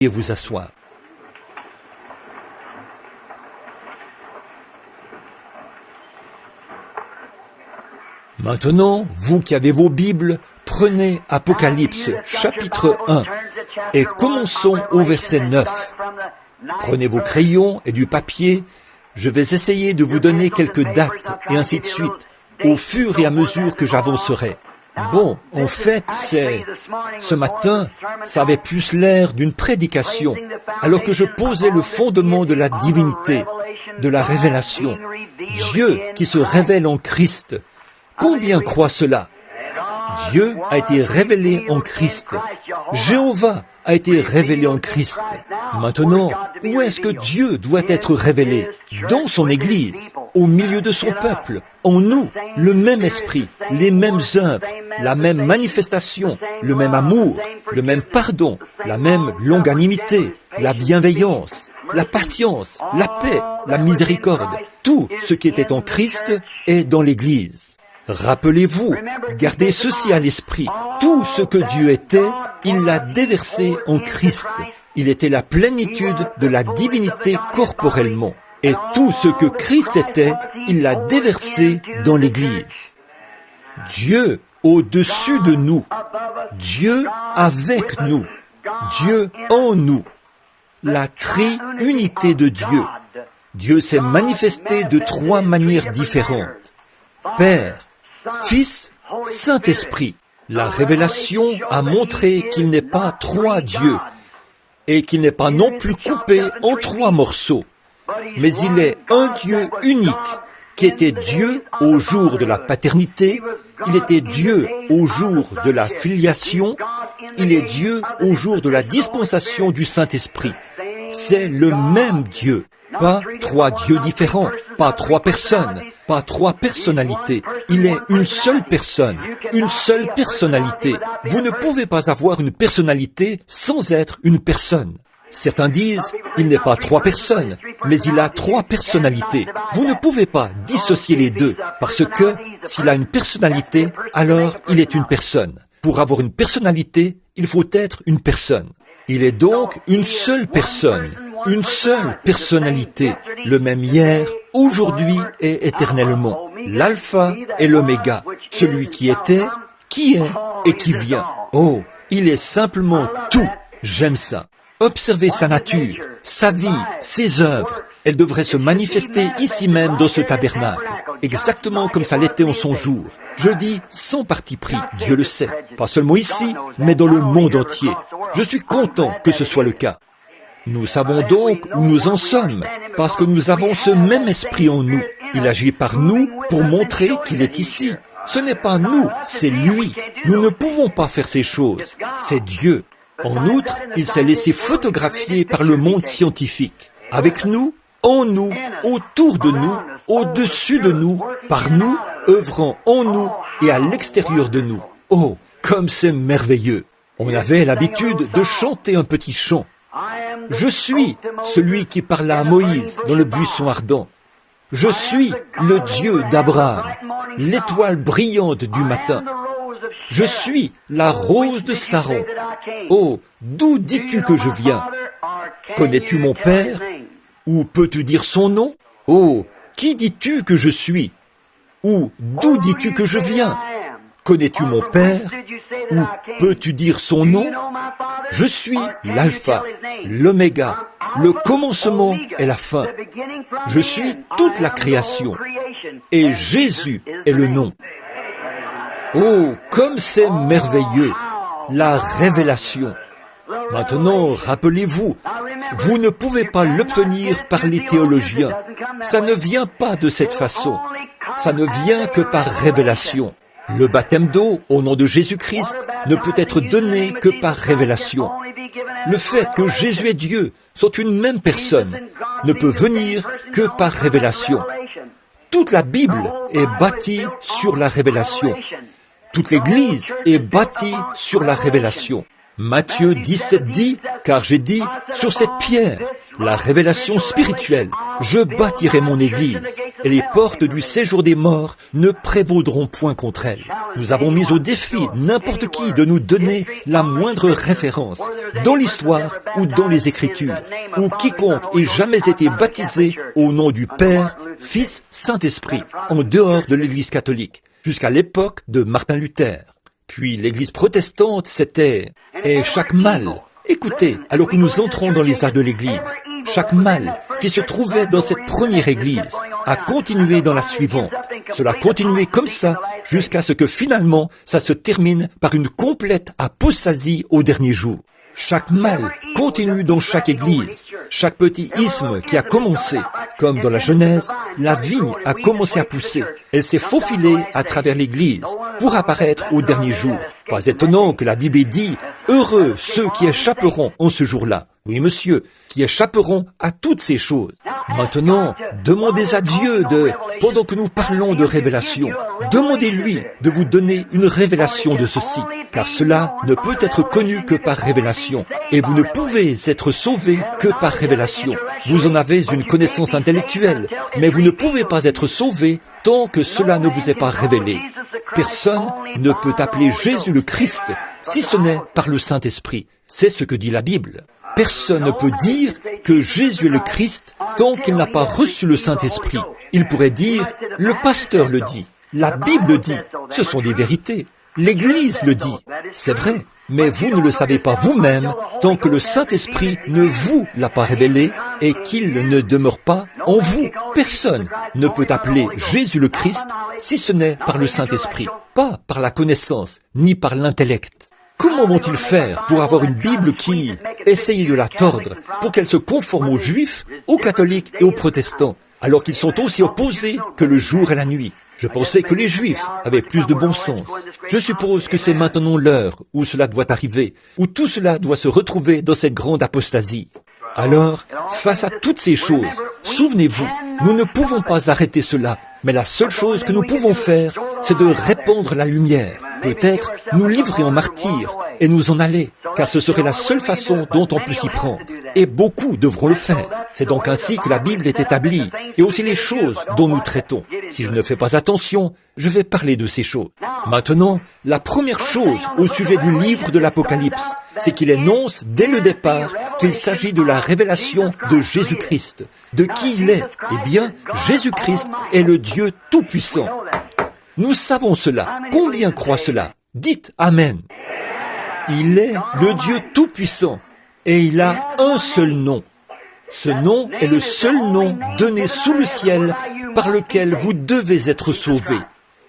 Et vous asseoir. Maintenant, vous qui avez vos Bibles, prenez Apocalypse, chapitre 1, et commençons au verset 9. Prenez vos crayons et du papier, je vais essayer de vous donner quelques dates, et ainsi de suite, au fur et à mesure que j'avancerai. Bon, en fait, ce matin, ça avait plus l'air d'une prédication, alors que je posais le fondement de la divinité, de la révélation. Dieu qui se révèle en Christ. Combien croient cela? Dieu a été révélé en Christ. Jéhovah a été révélé en Christ. Maintenant, où est-ce que Dieu doit être révélé? Dans son Église, au milieu de son peuple, en nous, le même esprit, les mêmes œuvres, la même manifestation, le même amour, le même pardon, la même longanimité, la bienveillance, la patience, la paix, la miséricorde. Tout ce qui était en Christ est dans l'Église. Rappelez-vous, gardez ceci à l'esprit. Tout ce que Dieu était, il l'a déversé en Christ. Il était la plénitude de la divinité corporellement. Et tout ce que Christ était, il l'a déversé dans l'Église. Dieu au-dessus de nous. Dieu avec nous. Dieu en nous. La triunité de Dieu. Dieu s'est manifesté de trois manières différentes. Père, Fils, Saint-Esprit. La révélation a montré qu'il n'est pas trois dieux et qu'il n'est pas non plus coupé en trois morceaux, mais il est un Dieu unique qui était Dieu au jour de la paternité, il était Dieu au jour de la filiation, il est Dieu au jour de la dispensation du Saint-Esprit. C'est le même Dieu. Pas trois dieux différents, pas trois personnes, pas trois personnalités. Il est une seule personne, une seule personnalité. Vous ne pouvez pas avoir une personnalité sans être une personne. Certains disent, il n'est pas trois personnes, mais il a trois personnalités. Vous ne pouvez pas dissocier les deux, parce que s'il a une personnalité, alors il est une personne. Pour avoir une personnalité, il faut être une personne. Il est donc une seule personne. Une seule personnalité, le même hier, aujourd'hui et éternellement. L'alpha et l'oméga, celui qui était, qui est et qui vient. Oh, il est simplement tout. J'aime ça. Observez sa nature, sa vie, ses œuvres. Elles devraient se manifester ici même dans ce tabernacle, exactement comme ça l'était en son jour. Je dis sans parti pris, Dieu le sait, pas seulement ici, mais dans le monde entier. Je suis content que ce soit le cas. Nous savons donc où nous en sommes, parce que nous avons ce même esprit en nous. Il agit par nous pour montrer qu'il est ici. Ce n'est pas nous, c'est lui. Nous ne pouvons pas faire ces choses. C'est Dieu. En outre, il s'est laissé photographier par le monde scientifique. Avec nous, en nous, autour de nous, au-dessus de nous, par nous, œuvrant en nous et à l'extérieur de nous. Oh, comme c'est merveilleux! On avait l'habitude de chanter un petit chant. Je suis celui qui parla à Moïse dans le buisson ardent. Je suis le Dieu d'Abraham, l'étoile brillante du matin. Je suis la rose de Saron. Oh, d'où dis-tu que je viens? Connais-tu mon Père? Ou peux-tu dire son nom? Oh, qui dis-tu que je suis? Ou d'où dis-tu que je viens? Connais-tu mon Père? Ou peux-tu dire son nom? Je suis l'alpha, l'oméga, le commencement et la fin. Je suis toute la création. Et Jésus est le nom. Oh, comme c'est merveilleux, la révélation. Maintenant, rappelez-vous, vous ne pouvez pas l'obtenir par les théologiens. Ça ne vient pas de cette façon. Ça ne vient que par révélation. Le baptême d'eau au nom de Jésus-Christ ne peut être donné que par révélation. Le fait que Jésus et Dieu sont une même personne ne peut venir que par révélation. Toute la Bible est bâtie sur la révélation. Toute l'Église est bâtie sur la révélation. Matthieu 17 dit, car j'ai dit, sur cette pierre, la révélation spirituelle, je bâtirai mon église, et les portes du séjour des morts ne prévaudront point contre elle. Nous avons mis au défi n'importe qui de nous donner la moindre référence, dans l'histoire ou dans les Écritures, où quiconque ait jamais été baptisé au nom du Père, Fils, Saint-Esprit, en dehors de l'Église catholique, jusqu'à l'époque de Martin Luther. Puis l'Église protestante, c'était « Et chaque mal ». Écoutez, alors que nous entrons dans les âges de l'Église, chaque mal qui se trouvait dans cette première Église a continué dans la suivante. Cela a continué comme ça jusqu'à ce que finalement ça se termine par une complète apostasie au dernier jour. Chaque mal continue dans chaque église. Chaque petit isthme qui a commencé, comme dans la Genèse, la vigne a commencé à pousser. Elle s'est faufilée à travers l'église pour apparaître au dernier jour. Pas étonnant que la Bible ait dit « Heureux ceux qui échapperont en ce jour-là ». Oui, monsieur, qui échapperont à toutes ces choses. Maintenant, demandez à Dieu pendant que nous parlons de révélation, demandez-lui de vous donner une révélation de ceci, car cela ne peut être connu que par révélation, et vous ne pouvez être sauvé que par révélation. Vous en avez une connaissance intellectuelle, mais vous ne pouvez pas être sauvé tant que cela ne vous est pas révélé. Personne ne peut appeler Jésus le Christ si ce n'est par le Saint-Esprit. C'est ce que dit la Bible. Personne ne peut dire que Jésus est le Christ tant qu'il n'a pas reçu le Saint-Esprit. Il pourrait dire, le pasteur le dit, la Bible le dit, ce sont des vérités. L'Église le dit, c'est vrai, mais vous ne le savez pas vous-même tant que le Saint-Esprit ne vous l'a pas révélé et qu'il ne demeure pas en vous. Personne ne peut appeler Jésus le Christ si ce n'est par le Saint-Esprit, pas par la connaissance ni par l'intellect. Comment vont-ils faire pour avoir une Bible qui essaye de la tordre pour qu'elle se conforme aux Juifs, aux catholiques et aux protestants, alors qu'ils sont aussi opposés que le jour et la nuit? Je pensais que les Juifs avaient plus de bon sens. Je suppose que c'est maintenant l'heure où cela doit arriver, où tout cela doit se retrouver dans cette grande apostasie. Alors, face à toutes ces choses, souvenez-vous, nous ne pouvons pas arrêter cela, mais la seule chose que nous pouvons faire, c'est de répandre la lumière. Peut-être nous livrer en martyrs et nous en aller, car ce serait la seule façon dont on peut s'y prendre. Et beaucoup devront le faire. C'est donc ainsi que la Bible est établie, et aussi les choses dont nous traitons. Si je ne fais pas attention, je vais parler de ces choses. Maintenant, la première chose au sujet du livre de l'Apocalypse, c'est qu'il énonce dès le départ qu'il s'agit de la révélation de Jésus-Christ. De qui il est? Eh bien, Jésus-Christ est le Dieu Tout-Puissant. Nous savons cela. Combien croient cela? Dites Amen. Il est le Dieu Tout-Puissant et il a un seul nom. Ce nom est le seul nom donné sous le ciel par lequel vous devez être sauvés.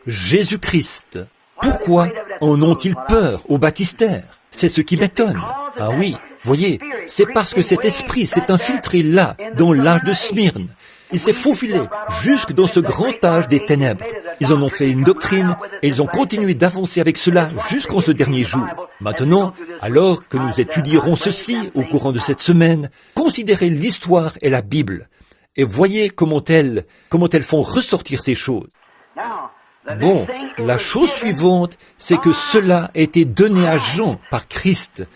Jésus-Christ. Pourquoi en ont-ils peur aux baptistères? C'est ce qui m'étonne. Ah oui, voyez, c'est parce que cet esprit s'est infiltré là, dans l'âge de Smyrne. Il s'est faufilé jusque dans ce grand âge des ténèbres. Ils en ont fait une doctrine et ils ont continué d'avancer avec cela jusqu'en ce dernier jour. Maintenant, alors que nous étudierons ceci au courant de cette semaine, considérez l'histoire et la Bible et voyez comment elles font ressortir ces choses. Bon, la chose suivante, c'est que cela a été donné à Jean par Christ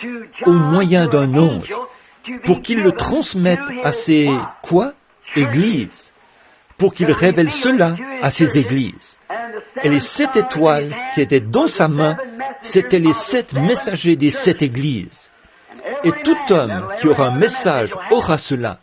au moyen d'un ange pour qu'il le transmette à ses, églises, pour qu'il révèle cela à ses églises. Et les 7 étoiles qui étaient dans sa main, c'étaient les 7 messagers des 7 églises. Et tout homme qui aura un message aura cela,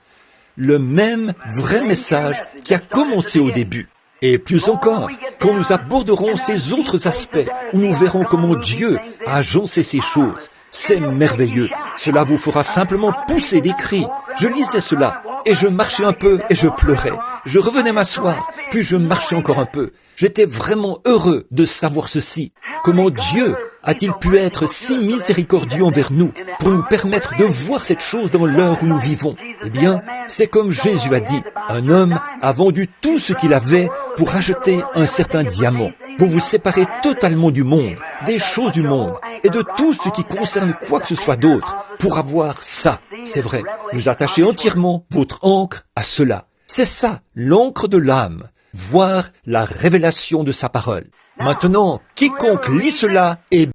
le même vrai message qui a commencé au début. Et plus encore, quand nous aborderons ces autres aspects, où nous verrons comment Dieu a agencé ces choses, c'est merveilleux. Cela vous fera simplement pousser des cris. Je lisais cela, et je marchais un peu, et je pleurais. Je revenais m'asseoir, puis je marchais encore un peu. J'étais vraiment heureux de savoir ceci. Comment Dieu a-t-il pu être si miséricordieux envers nous, pour nous permettre de voir cette chose dans l'heure où nous vivons? Eh bien, c'est comme Jésus a dit, un homme a vendu tout ce qu'il avait pour acheter un certain diamant. Vous vous séparez totalement du monde, des choses du monde, et de tout ce qui concerne quoi que ce soit d'autre, pour avoir ça. C'est vrai, vous attachez entièrement votre encre à cela. C'est ça, l'encre de l'âme, voir la révélation de sa parole. Maintenant, quiconque lit cela est